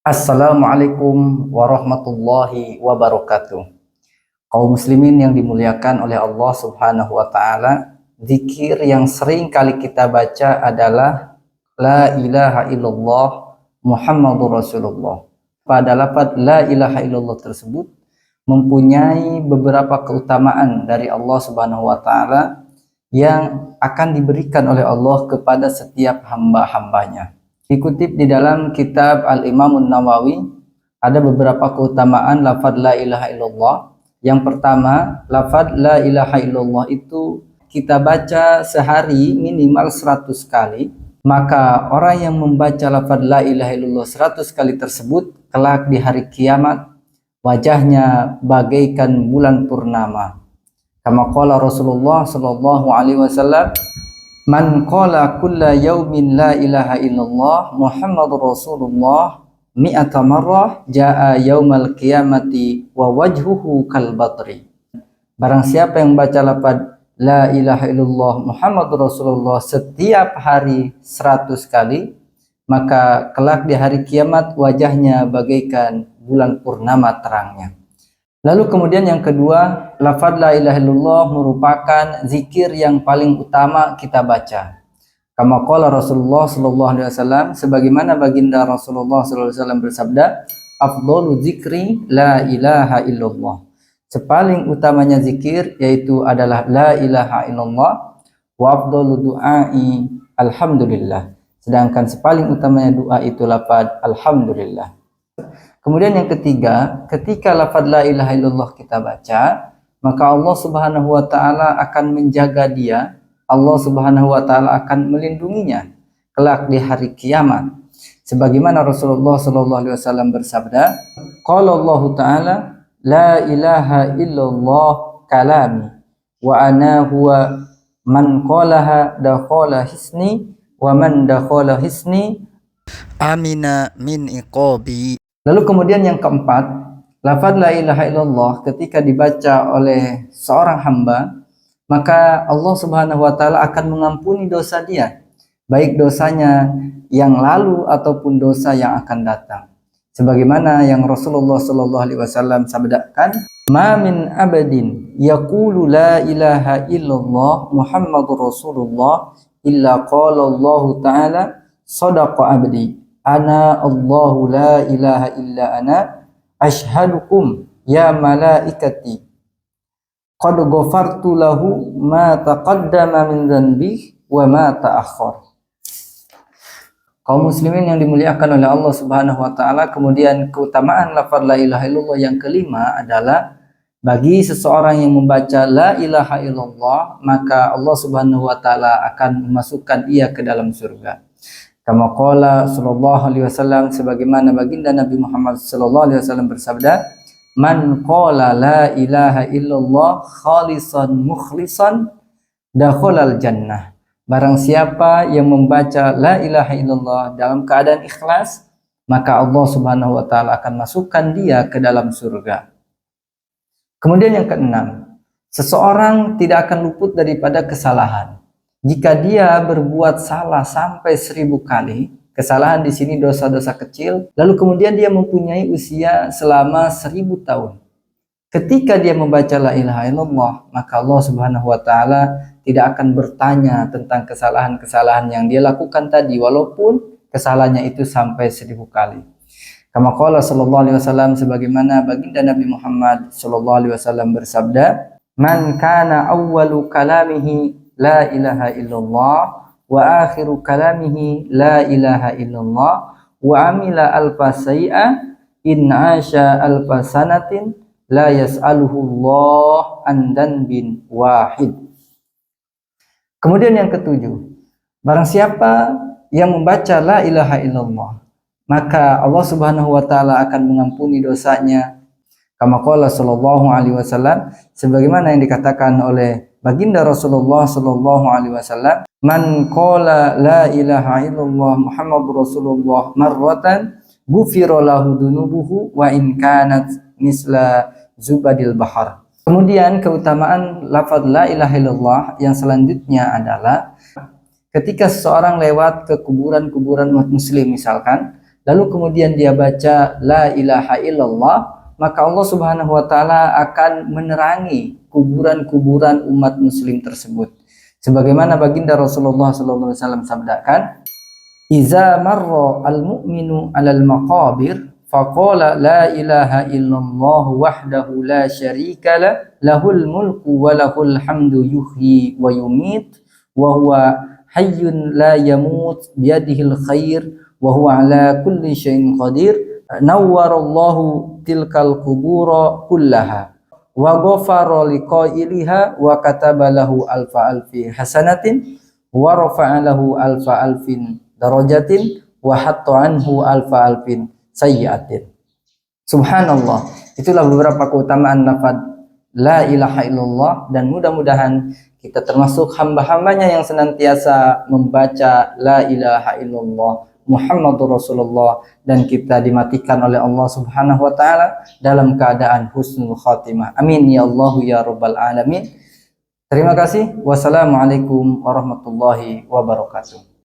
Assalamualaikum warahmatullahi wabarakatuh. Kaum muslimin yang dimuliakan oleh Allah Subhanahu wa taala, zikir yang sering kali kita baca adalah la ilaha illallah Muhammadur Rasulullah. Pada lafaz la ilaha illallah tersebut mempunyai beberapa keutamaan dari Allah Subhanahu wa taala yang akan diberikan oleh Allah kepada setiap hamba-hambanya. Dikutip di dalam kitab Al-Imam Nawawi, ada beberapa keutamaan lafaz la ilaha illallah. Yang pertama, lafaz la ilaha illallah itu kita baca sehari minimal 100 kali. Maka orang yang membaca lafaz la ilaha illallah 100 kali tersebut, kelak di hari kiamat, wajahnya bagaikan bulan purnama. Kama qala Rasulullah sallallahu alaihi wasallam, man qala kulla yaumin la ilaha illallah Muhammadur Rasulullah mi'ata marrah jaa yaumal qiyamati wa wajhuhu kal batri. Barang siapa yang baca lafaz la ilaha illallah Muhammadur Rasulullah setiap hari 100 kali, maka kelak di hari kiamat wajahnya bagaikan bulan purnama terangnya. Lalu kemudian yang kedua, lafaz la ilaha illallah merupakan zikir yang paling utama kita baca. Kama qala Rasulullah sallallahu alaihi wasallam, sebagaimana baginda Rasulullah sallallahu alaihi wasallam bersabda, afdalu zikri la ilaha illallah. Sepaling utamanya zikir yaitu adalah la ilaha illallah, wa afdalu du'ai alhamdulillah. Sedangkan sepaling utamanya doa itu lafaz alhamdulillah. Kemudian yang ketiga, ketika lafaz la ilaha illallah kita baca, maka Allah Subhanahu wa taala akan menjaga dia, Allah Subhanahu wa taala akan melindunginya kelak di hari kiamat. Sebagaimana Rasulullah sallallahu alaihi wasallam bersabda, qala Allah taala la ilaha illallah kalami wa ana huwa man qalaha dakhala hisni wa man dakhala hisni amina min iqabi. Lalu kemudian yang keempat, lafaz la ilaha illallah ketika dibaca oleh seorang hamba, maka Allah Subhanahu wa taala akan mengampuni dosa dia, baik dosanya yang lalu ataupun dosa yang akan datang. Sebagaimana yang Rasulullah sallallahu alaihi wasallam sabdakan, "Ma min abadin yaqulu la ilaha illallah Muhammadur Rasulullah illa qala Allah taala sadaqa abdi. Ana Allahu la ilaha illa ana ashhadukum ya malaikati qad ghafartu lahu ma taqaddama min dhanbihi wa ma ta'akhkhar." Kaum muslimin yang dimuliakan oleh Allah Subhanahu wa taala, kemudian keutamaan lafaz la ilaha illallah yang kelima adalah bagi seseorang yang membaca la ilaha illallah, maka Allah Subhanahu wa taala akan memasukkan ia ke dalam surga. Kama qala sallallahu alaihi wasallam, sebagaimana baginda Nabi Muhammad sallallahu alaihi wasallam bersabda, man qala la ilaha illallah khalisan mukhlisan dakhalal jannah. Barang siapa yang membaca la ilaha illallah dalam keadaan ikhlas, maka Allah Subhanahu wa taala akan masukkan dia ke dalam surga. Kemudian yang keenam, seseorang tidak akan luput daripada kesalahan. Jika dia berbuat salah sampai 1000 kali, kesalahan di sini dosa-dosa kecil, lalu kemudian dia mempunyai usia selama 1000 tahun. Ketika dia membaca la ilaha illallah, maka Allah Subhanahu wa taala tidak akan bertanya tentang kesalahan-kesalahan yang dia lakukan tadi, walaupun kesalahannya itu sampai 1000 kali. Kama qala sallallahu alaihi wasallam, sebagaimana baginda Nabi Muhammad sallallahu alaihi wasallam bersabda, man kana awwalu kalamihi la ilaha illallah wa akhiru kalamihi la ilaha illallah wa amila alfa say'a in asha alfa sanatin la yas'aluhu Allah an danbin wahid. Kemudian yang ketujuh, barang siapa yang membaca la ilaha illallah, maka Allah Subhanahu wa taala akan mengampuni dosanya. Kama qala sallallahu alaihi wasallam, sebagaimana yang dikatakan oleh baginda Rasulullah sallallahu alaihi wasallam, man qala la ilaha illallah Muhammadur Rasulullah marratan ghufira lahu dunubuhu wa in kanat misla zubadil bahar. Kemudian keutamaan lafaz la ilaha illallah yang selanjutnya adalah ketika seseorang lewat ke kuburan-kuburan umat muslim misalkan, lalu kemudian dia baca la ilaha illallah, maka Allah Subhanahu wa taala akan menerangi kuburan-kuburan umat muslim tersebut. Sebagaimana baginda Rasulullah sallallahu alaihi wasallam sabdakan, "Iza marra al-mu'minu 'alal maqabir faqala la ilaha illallah wahdahu la syarika lahul mulku wa lahul hamdu yuhyi wa yumit wa huwa hayyun la yamut biyadihil khair wa huwa ala kulli syai'in qadir nawwarallahu tilkal qubura kullaha wa ghafara liqailiha wa kataba lahu alfa alfi hasanatin wa rafa'a lahu alfa alfin darajatin wa hatta anhu alfa alfin sayyi'atin." Subhanallah, itulah beberapa keutamaan lafaz la ilaha illallah, dan mudah-mudahan kita termasuk hamba-hambanya yang senantiasa membaca la ilaha illallah Muhammadur Rasulullah, dan kita dimatikan oleh Allah Subhanahu wa taala dalam keadaan husnul khatimah. Amin ya Allah ya rabbal alamin. Terima kasih. Wassalamualaikum warahmatullahi wabarakatuh.